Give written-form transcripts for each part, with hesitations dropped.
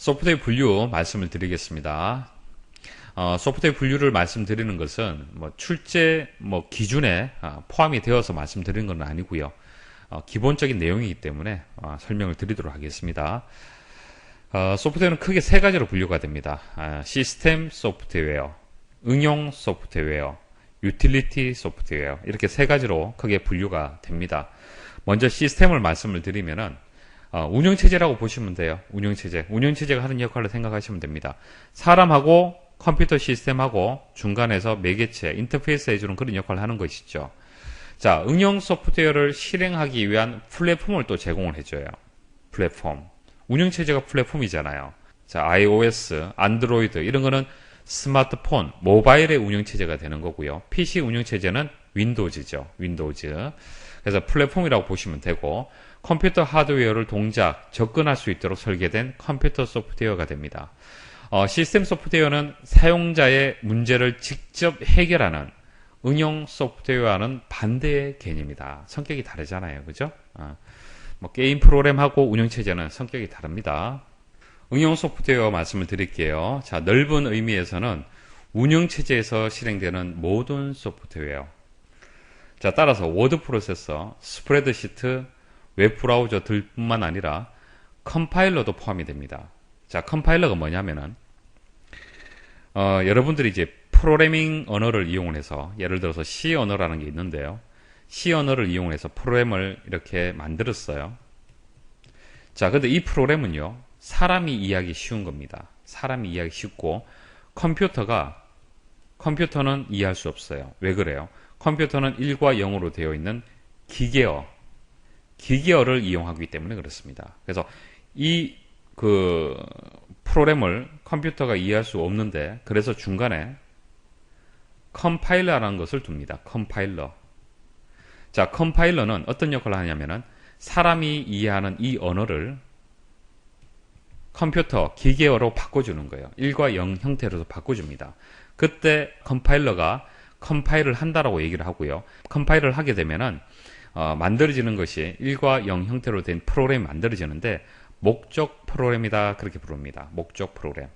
소프트웨어 분류 말씀을 드리겠습니다. 소프트웨어 분류를 말씀드리는 것은 출제 기준에 포함이 되어서 말씀드리는 건 아니고요. 기본적인 내용이기 때문에 설명을 드리도록 하겠습니다. 소프트웨어는 크게 세 가지로 분류가 됩니다. 시스템 소프트웨어, 응용 소프트웨어, 유틸리티 소프트웨어, 이렇게 세 가지로 크게 분류가 됩니다. 먼저 시스템을 말씀을 드리면은 운영체제라고 보시면 돼요. 운영체제가 하는 역할을 생각하시면 됩니다. 사람하고 컴퓨터 시스템하고 중간에서 매개체, 인터페이스 해주는 그런 역할을 하는 것이죠. 자, 응용 소프트웨어를 실행하기 위한 플랫폼을 또 제공을 해줘요. 플랫폼. 운영체제가 플랫폼이잖아요. 자, iOS, 안드로이드 이런 거는 스마트폰, 모바일의 운영체제가 되는 거고요. PC 운영체제는 윈도우즈죠. 윈도우즈. 그래서 플랫폼이라고 보시면 되고, 컴퓨터 하드웨어를 동작, 접근할 수 있도록 설계된 컴퓨터 소프트웨어가 됩니다. 시스템 소프트웨어는 사용자의 문제를 직접 해결하는 응용 소프트웨어와는 반대의 개념이다. 성격이 다르잖아요. 그죠? 게임 프로그램하고 운영체제는 성격이 다릅니다. 응용 소프트웨어 말씀을 드릴게요. 자, 넓은 의미에서는 운영체제에서 실행되는 모든 소프트웨어. 자, 따라서 워드 프로세서, 스프레드시트, 웹브라우저들 뿐만 아니라 컴파일러도 포함이 됩니다. 자, 컴파일러가 뭐냐면은 여러분들이 이제 프로그래밍 언어를 이용을 해서, 예를 들어서 C 언어라는 게 있는데요. C 언어를 이용을 해서 프로그램을 이렇게 만들었어요. 자, 근데 이 프로그램은요, 사람이 이해하기 쉬운 겁니다. 사람이 이해하기 쉽고, 컴퓨터는 이해할 수 없어요. 왜 그래요? 컴퓨터는 1과 0으로 되어 있는 기계어를 이용하기 때문에 그렇습니다. 그래서 이 프로그램을 컴퓨터가 이해할 수 없는데, 그래서 중간에 컴파일러라는 것을 둡니다. 컴파일러. 자, 컴파일러는 어떤 역할을 하냐면은 사람이 이해하는 이 언어를 컴퓨터, 기계어로 바꿔주는 거예요. 1과 0 형태로 바꿔줍니다. 그때 컴파일러가 컴파일을 한다라고 얘기를 하고요. 컴파일을 하게 되면은 만들어지는 것이 1과 0 형태로 된 프로그램이 만들어지는데 목적 프로그램이다, 그렇게 부릅니다. 목적 프로그램.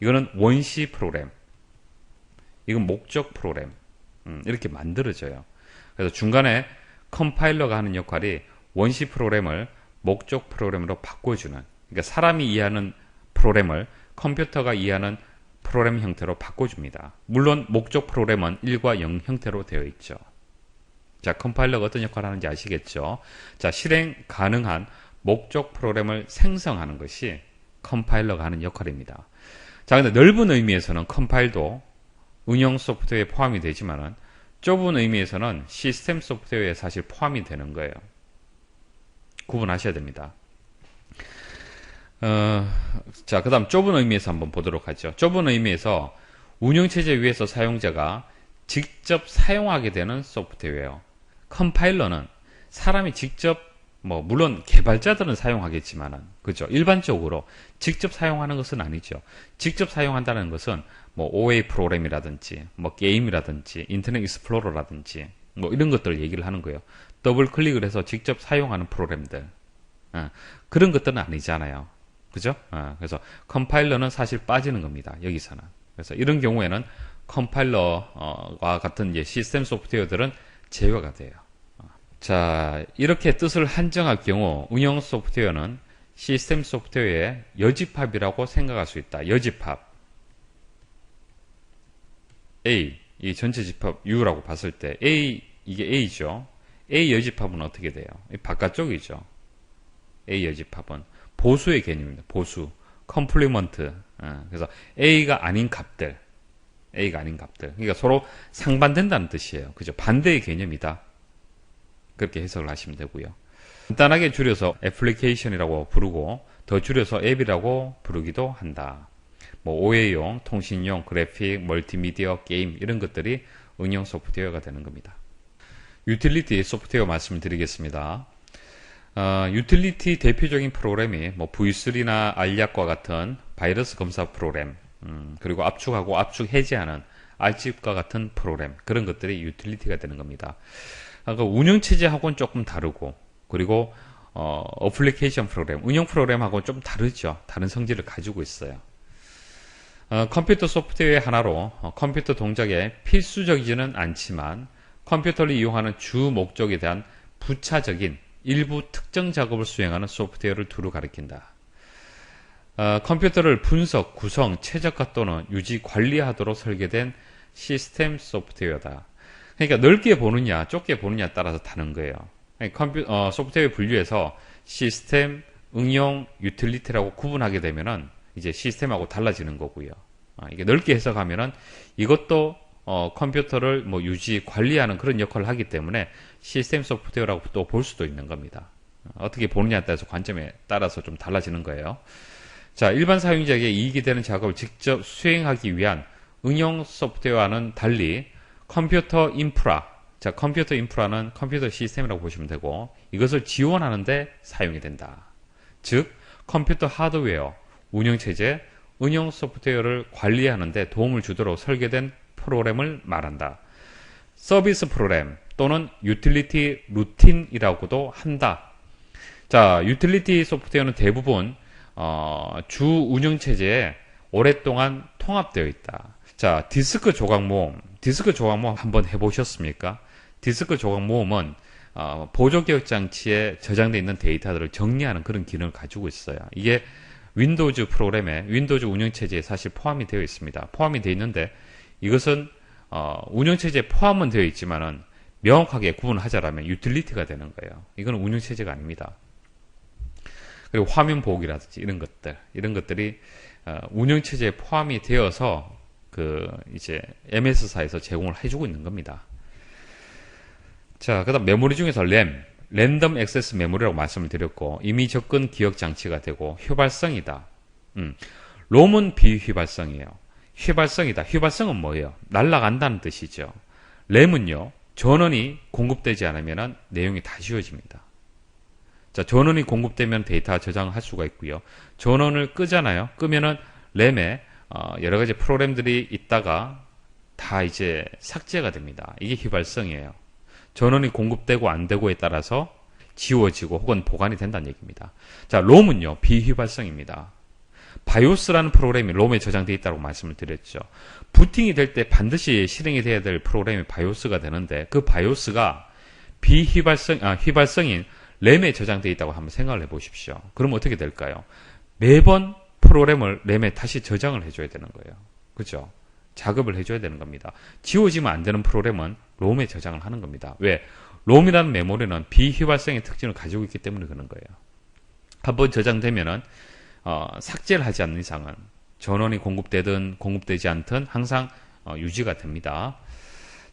이거는 원시 프로그램. 이건 목적 프로그램. 이렇게 만들어져요. 그래서 중간에 컴파일러가 하는 역할이 원시 프로그램을 목적 프로그램으로 바꿔주는, 그러니까 사람이 이해하는 프로그램을 컴퓨터가 이해하는 프로그램 형태로 바꿔줍니다. 물론 목적 프로그램은 1과 0 형태로 되어 있죠. 자, 컴파일러가 어떤 역할을 하는지 아시겠죠? 자, 실행 가능한 목적 프로그램을 생성하는 것이 컴파일러가 하는 역할입니다. 자, 근데 넓은 의미에서는 컴파일도 응용 소프트웨어에 포함이 되지만은 좁은 의미에서는 시스템 소프트웨어에 사실 포함이 되는 거예요. 구분하셔야 됩니다. 자, 그 다음 좁은 의미에서 한번 보도록 하죠. 좁은 의미에서 운영체제 위에서 사용자가 직접 사용하게 되는 소프트웨어. 컴파일러는 사람이 직접, 물론 개발자들은 사용하겠지만은, 그죠? 일반적으로 직접 사용하는 것은 아니죠. 직접 사용한다는 것은 OA 프로그램이라든지, 게임이라든지, 인터넷 익스플로러라든지, 이런 것들을 얘기를 하는 거예요. 더블 클릭을 해서 직접 사용하는 프로그램들. 그런 것들은 아니잖아요. 그죠? 그래서 컴파일러는 사실 빠지는 겁니다. 여기서는. 그래서 이런 경우에는 컴파일러와 같은 이제 시스템 소프트웨어들은 제외가 돼요. 자, 이렇게 뜻을 한정할 경우 응용 소프트웨어는 시스템 소프트웨어의 여집합이라고 생각할 수 있다. 여집합. A, 이 전체 집합 U라고 봤을 때 이게 A죠. A 여집합은 어떻게 돼요? 바깥쪽이죠. A 여집합은 보수의 개념입니다. 보수. 컴플리먼트. 그래서 A가 아닌 값들. 그러니까 서로 상반된다는 뜻이에요. 그죠? 반대의 개념이다. 그렇게 해석을 하시면 되고요. 간단하게 줄여서 애플리케이션이라고 부르고 더 줄여서 앱이라고 부르기도 한다. OA용, 통신용, 그래픽, 멀티미디어, 게임 이런 것들이 응용 소프트웨어가 되는 겁니다. 유틸리티 소프트웨어 말씀을 드리겠습니다. 유틸리티 대표적인 프로그램이 V3나 알약과 같은 바이러스 검사 프로그램, 그리고 압축하고 압축 해제하는 알집과 같은 프로그램, 그런 것들이 유틸리티가 되는 겁니다. 운영체제하고는 조금 다르고, 그리고 어플리케이션 프로그램, 응용 프로그램하고 좀 다르죠. 다른 성질을 가지고 있어요. 컴퓨터 소프트웨어 하나로 컴퓨터 동작에 필수적이지는 않지만 컴퓨터를 이용하는 주 목적에 대한 부차적인 일부 특정 작업을 수행하는 소프트웨어를 두루 가리킨다. 컴퓨터를 분석, 구성, 최적화 또는 유지, 관리하도록 설계된 시스템 소프트웨어다. 그러니까 넓게 보느냐, 좁게 보느냐에 따라서 다른 거예요. 소프트웨어 분류에서 시스템, 응용, 유틸리티라고 구분하게 되면은 이제 시스템하고 달라지는 거고요. 이게 넓게 해석하면은 이것도 컴퓨터를 뭐 유지, 관리하는 그런 역할을 하기 때문에 시스템 소프트웨어라고 또 볼 수도 있는 겁니다. 어떻게 보느냐에 따라서 관점에 따라서 좀 달라지는 거예요. 자, 일반 사용자에게 이익이 되는 작업을 직접 수행하기 위한 응용 소프트웨어와는 달리 컴퓨터 인프라, 자, 컴퓨터 인프라는 컴퓨터 시스템이라고 보시면 되고 이것을 지원하는데 사용이 된다. 즉, 컴퓨터 하드웨어, 운영체제, 응용 소프트웨어를 관리하는데 도움을 주도록 설계된 프로그램을 말한다. 서비스 프로그램 또는 유틸리티 루틴이라고도 한다. 자, 유틸리티 소프트웨어는 대부분 주 운영체제에 오랫동안 통합되어 있다. 자, 디스크 조각 모음 한번 해보셨습니까? 디스크 조각 모음은 보조기억 장치에 저장되어 있는 데이터들을 정리하는 그런 기능을 가지고 있어요. 이게 윈도우즈 프로그램에, 윈도우즈 운영체제에 사실 포함이 되어 있습니다. 포함이 되어 있는데 이것은 운영체제에 포함은 되어 있지만은 명확하게 구분하자라면 유틸리티가 되는 거예요. 이건 운영체제가 아닙니다. 그리고 화면 보호기라든지 이런 것들이 운영체제에 포함이 되어서 이제 MS사에서 제공을 해주고 있는 겁니다. 자, 그다음 메모리 중에서 랜덤 액세스 메모리라고 말씀을 드렸고 이미 접근 기억 장치가 되고 휘발성이다. 롬은 비휘발성이에요. 휘발성이다. 휘발성은 뭐예요? 날아간다는 뜻이죠. 램은요, 전원이 공급되지 않으면 내용이 다 지워집니다. 자, 전원이 공급되면 데이터 저장을 할 수가 있고요. 전원을 끄잖아요. 끄면은 램에 여러 가지 프로그램들이 있다가 다 이제 삭제가 됩니다. 이게 휘발성이에요. 전원이 공급되고 안 되고에 따라서 지워지고 혹은 보관이 된다는 얘기입니다. 자, 롬은요, 비휘발성입니다. 바이오스라는 프로그램이 롬에 저장되어 있다고 말씀을 드렸죠. 부팅이 될 때 반드시 실행이 돼야 될 프로그램이 바이오스가 되는데 그 바이오스가 휘발성인 램에 저장되어 있다고 한번 생각을 해보십시오. 그럼 어떻게 될까요? 매번 프로그램을 램에 다시 저장을 해줘야 되는 거예요. 그죠? 작업을 해줘야 되는 겁니다. 지워지면 안 되는 프로그램은 롬에 저장을 하는 겁니다. 왜? 롬이라는 메모리는 비휘발성의 특징을 가지고 있기 때문에 그런 거예요. 한번 저장되면은 삭제를 하지 않는 이상은 전원이 공급되든 공급되지 않든 항상 유지가 됩니다.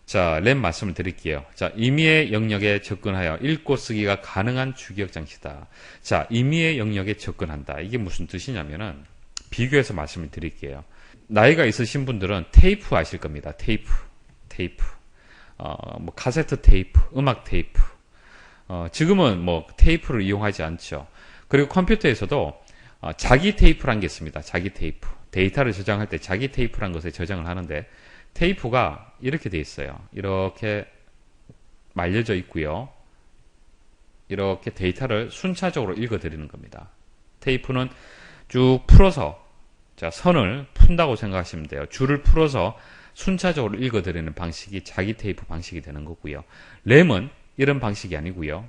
자, 램 말씀을 드릴게요. 자, 임의의 영역에 접근하여 읽고 쓰기가 가능한 주기억 장치다. 자, 임의의 영역에 접근한다. 이게 무슨 뜻이냐면은 비교해서 말씀을 드릴게요. 나이가 있으신 분들은 테이프 아실 겁니다. 테이프. 뭐 카세트 테이프, 음악 테이프. 지금은 뭐 테이프를 이용하지 않죠. 그리고 컴퓨터에서도 자기 테이프란 게 있습니다. 자기 테이프. 데이터를 저장할 때 자기 테이프란 것에 저장을 하는데 테이프가 이렇게 돼 있어요. 이렇게 말려져 있고요. 이렇게 데이터를 순차적으로 읽어드리는 겁니다. 테이프는 쭉 풀어서, 자, 선을 푼다고 생각하시면 돼요. 줄을 풀어서 순차적으로 읽어드리는 방식이 자기 테이프 방식이 되는 거고요. 램은 이런 방식이 아니고요.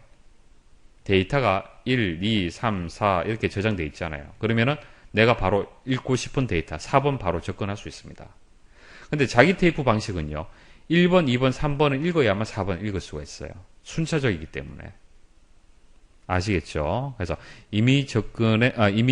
데이터가 1, 2, 3, 4 이렇게 저장되어 있잖아요. 그러면은 내가 바로 읽고 싶은 데이터 4번 바로 접근할 수 있습니다. 근데 자기 테이프 방식은요. 1번, 2번, 3번을 읽어야만 4번을 읽을 수가 있어요. 순차적이기 때문에. 아시겠죠? 그래서 임의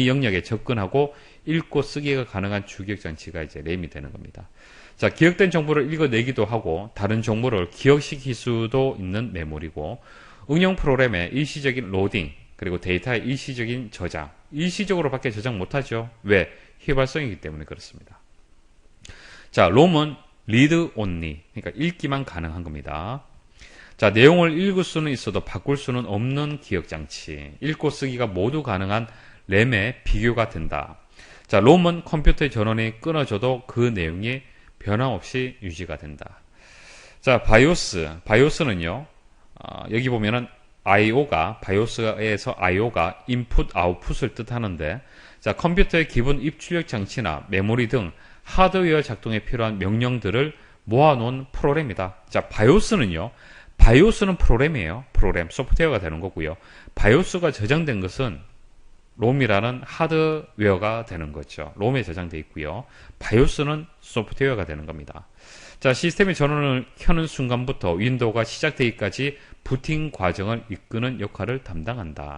영역에 접근하고 읽고 쓰기가 가능한 주기억 장치가 이제 램이 되는 겁니다. 자, 기억된 정보를 읽어내기도 하고 다른 정보를 기억시킬 수도 있는 메모리고 응용 프로그램의 일시적인 로딩 그리고 데이터의 일시적인 저장 일시적으로밖에 저장 못하죠. 왜? 휘발성이기 때문에 그렇습니다. 자, 롬은 read only 그러니까 읽기만 가능한 겁니다. 자, 내용을 읽을 수는 있어도 바꿀 수는 없는 기억장치 읽고 쓰기가 모두 가능한 램에 비교가 된다. 자, 롬은 컴퓨터의 전원이 끊어져도 그 내용이 변함없이 유지가 된다. 자, 바이오스는요. 여기 보면은 IO가 바이오스에서 IO가 인풋 아웃풋을 뜻하는데, 자, 컴퓨터의 기본 입출력 장치나 메모리 등 하드웨어 작동에 필요한 명령들을 모아놓은 프로그램이다. 자, 바이오스는 프로그램이에요. 프로그램, 소프트웨어가 되는 거고요. 바이오스가 저장된 것은 롬이라는 하드웨어가 되는 거죠. 롬에 저장되어 있고요. 바이오스는 소프트웨어가 되는 겁니다. 자, 시스템의 전원을 켜는 순간부터 윈도우가 시작되기까지 부팅 과정을 이끄는 역할을 담당한다.